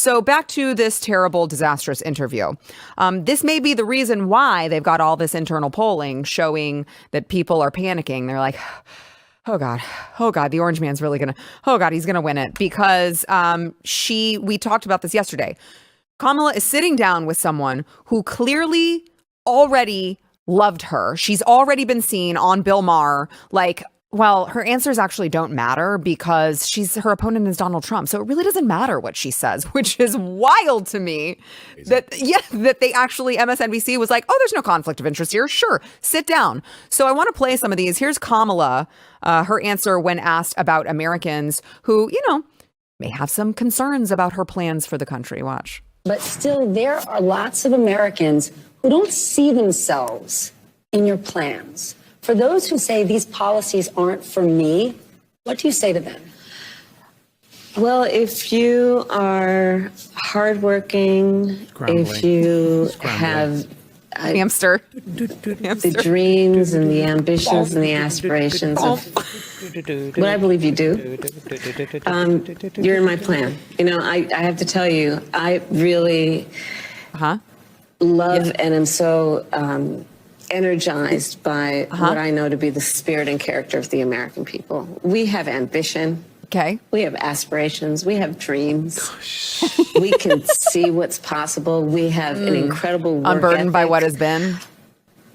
So back to this terrible, disastrous interview. This may be the reason why they've got all this internal polling showing that people are panicking. They're like, oh God, the orange man's really he's gonna win it. Because we talked about this yesterday. Kamala is sitting down with someone who clearly already loved her. She's already been seen on Bill Maher. Like, well, her answers actually don't matter because her opponent is Donald Trump. So it really doesn't matter what she says, which is wild to me. That they actually, MSNBC was like, oh, there's no conflict of interest here. Sure, sit down. So I want to play some of these. Here's Kamala, her answer when asked about Americans who, may have some concerns about her plans for the country. Watch. But still, there are lots of Americans who don't see themselves in your plans. For those who say these policies aren't for me, what do you say to them? Well, if you are hardworking, if you have hamster, the dreams and the ambitions and the aspirations of what I believe you do, you're in my plan. I have to tell you, I really love and am so energized by what I know to be the spirit and character of the American people. We have ambition. Okay. We have aspirations. We have dreams. We can see what's possible. We have an incredible work unburdened ethic, by what has been.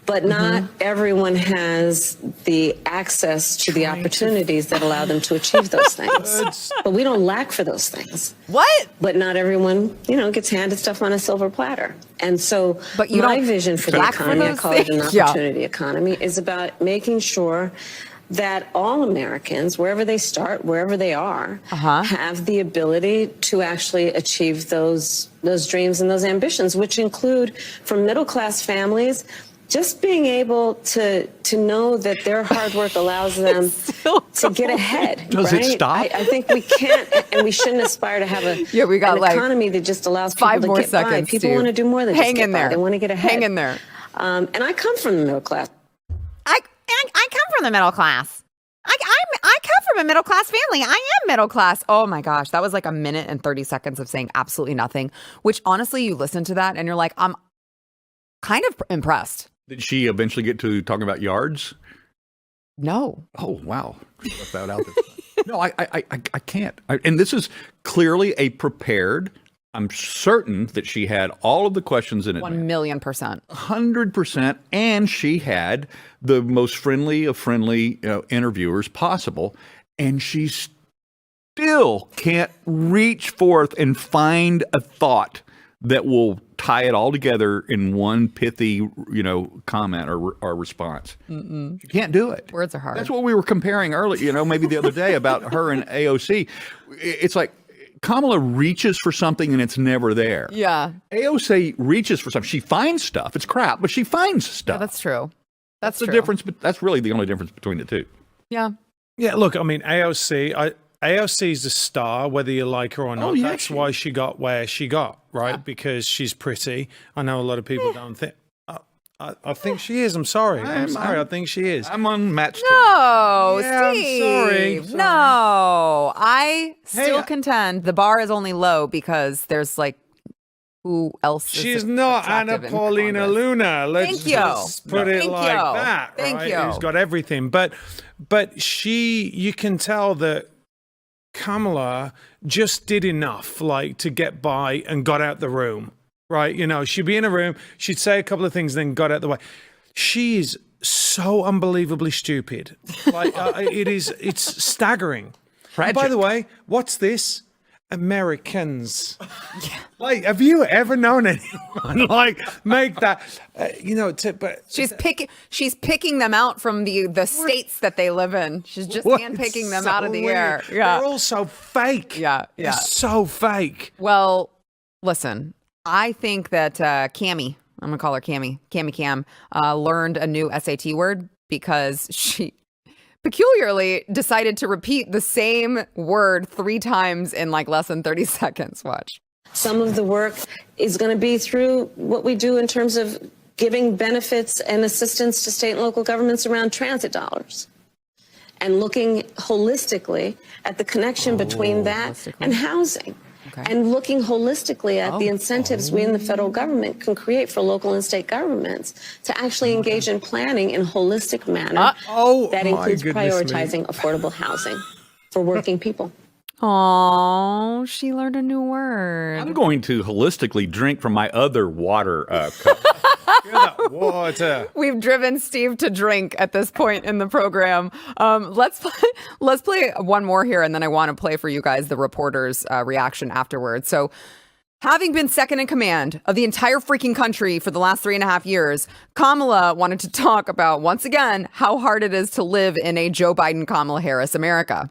But not everyone has the access to the opportunities that allow them to achieve those things. But we don't lack for those things. What? But not everyone, gets handed stuff on a silver platter. And so my vision for the economy, I call it an opportunity economy, is about making sure that all Americans, wherever they start, wherever they are, have the ability to actually achieve those dreams and those ambitions, which include, for middle-class families, just being able to know that their hard work allows them to get ahead. Does it stop? I think we can't and we shouldn't aspire to have an economy that just allows people to get by. People want to do more than just get by. They want to get ahead. Hang in there. And I come from the middle class. I come from the middle class. I come from a middle class family. I am middle class. Oh my gosh, that was like a minute and 30 seconds of saying absolutely nothing, which honestly, you listen to that and you're like, I'm kind of impressed. Did she eventually get to talking about yards? No. Oh, wow. Left that out there. No, I can't. And this is clearly a prepared. I'm certain that she had all of the questions in it. 1,000,000%. 100%. And she had the most friendly of friendly interviewers possible. And she still can't reach forth and find a thought that will tie it all together in one pithy, comment or response. You can't do it. Words are hard. That's what we were comparing earlier, maybe the other day about her and AOC. It's like Kamala reaches for something and it's never there. Yeah. AOC reaches for something. She finds stuff. It's crap, but she finds stuff. Yeah, that's true. That's the difference. But that's really the only difference between the two. Yeah. Yeah. Look, I mean, AOC's a star, whether you like her or not. That's why she got where she got, right? Yeah. Because she's pretty. I know a lot of people don't think. I think she is. I'm sorry. I think she is. I'm on Matt's team. No, yeah, Steve. I'm sorry. No, I still contend the bar is only low because there's who else? She's not Anna Paulina Luna. Let's just put it like that. Thank you. Who's got everything, but you can tell that Kamala just did enough, to get by and got out the room, right? She'd be in a room, she'd say a couple of things, then got out the way. She's so unbelievably stupid. It's staggering. By the way, what's this? Americans. Have you ever known anyone make that? But she's picking them out from the states that they live in. She's just handpicking them out of the air. Yeah, they're all so fake. Yeah. They're so fake. Well, listen, I think that Cammy, I'm gonna call her Cammy Cam, learned a new SAT word because she peculiarly decided to repeat the same word 3 times in less than 30 seconds. Watch. Some of the work is going to be through what we do in terms of giving benefits and assistance to state and local governments around transit dollars and looking holistically at the connection between that and housing. and looking holistically at the incentives we in the federal government can create for local and state governments to actually engage in planning in a holistic manner that includes prioritizing affordable housing for working people. Oh, she learned a new word. I'm going to holistically drink from my other water cup. Water. We've driven Steve to drink at this point in the program. Let's play one more here, and then I want to play for you guys the reporter's reaction afterwards. So, having been second in command of the entire freaking country for the last 3.5 years, Kamala wanted to talk about, once again, how hard it is to live in a Joe Biden, Kamala Harris America.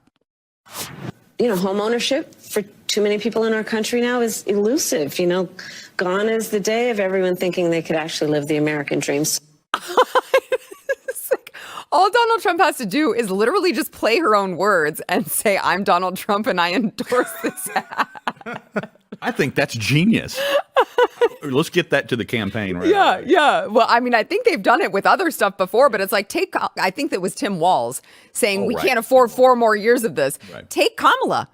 You know, home ownership for too many people in our country now is elusive. You know, gone is the day of everyone thinking they could actually live the American dream. All Donald Trump has to do is literally just play her own words and say, I'm Donald Trump and I endorse this. I think that's genius. Let's get that to the campaign. Right Yeah, away. yeah. Well, I mean, I think they've done it with other stuff before, but it's like, I think that was Tim Walz saying we can't afford 4 more years of this. Right. Take Kamala.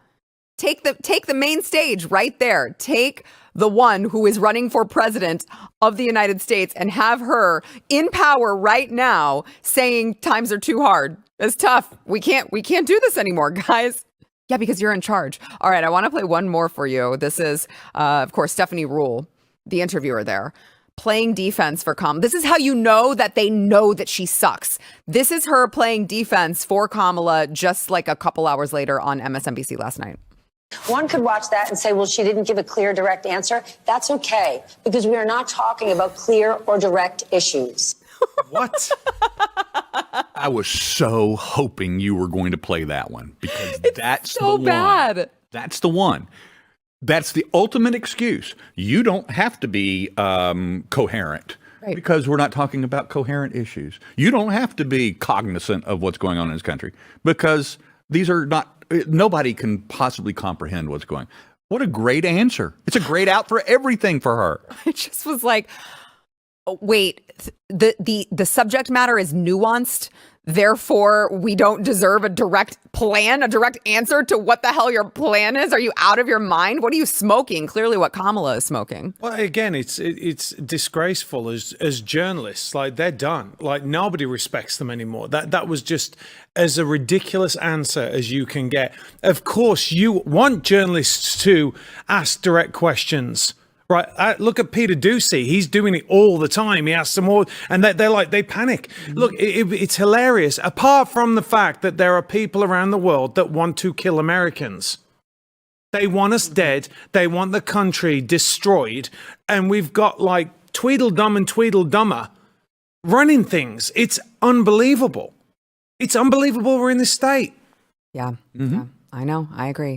Take the main stage right there. Take the one who is running for president of the United States and have her in power right now saying times are too hard. It's tough. We can't do this anymore, guys. Yeah, because you're in charge. All right, I want to play one more for you. This is, of course, Stephanie Ruhle, the interviewer there, playing defense for Kamala. This is how you know that they know that she sucks. This is her playing defense for Kamala just like a couple hours later on MSNBC last night. One could watch that and say, well, she didn't give a clear, direct answer. That's okay, because we are not talking about clear or direct issues. What? I was so hoping you were going to play that one because that's so the bad. one. That's the one. That's the ultimate excuse. You don't have to be coherent because we're not talking about coherent issues. You don't have to be cognizant of what's going on in this country because these are not, nobody can possibly comprehend what's going on. What a great answer. It's a great out for everything for her. It just was like, wait, the subject matter is nuanced. Therefore, we don't deserve a direct plan, a direct answer to what the hell your plan is. Are you out of your mind? What are you smoking? Clearly what Kamala is smoking. Well, again, it's disgraceful as journalists. Like, they're done. Like, nobody respects them anymore. That was just as a ridiculous answer as you can get. Of course, you want journalists to ask direct questions. Right, look at Peter Doocy. He's doing it all the time. He asks them all, and they panic. Look, it's hilarious. Apart from the fact that there are people around the world that want to kill Americans. They want us dead. They want the country destroyed. And we've got like Tweedledum and Tweedledummer running things. It's unbelievable. It's unbelievable we're in this state. Yeah, yeah, I know. I agree.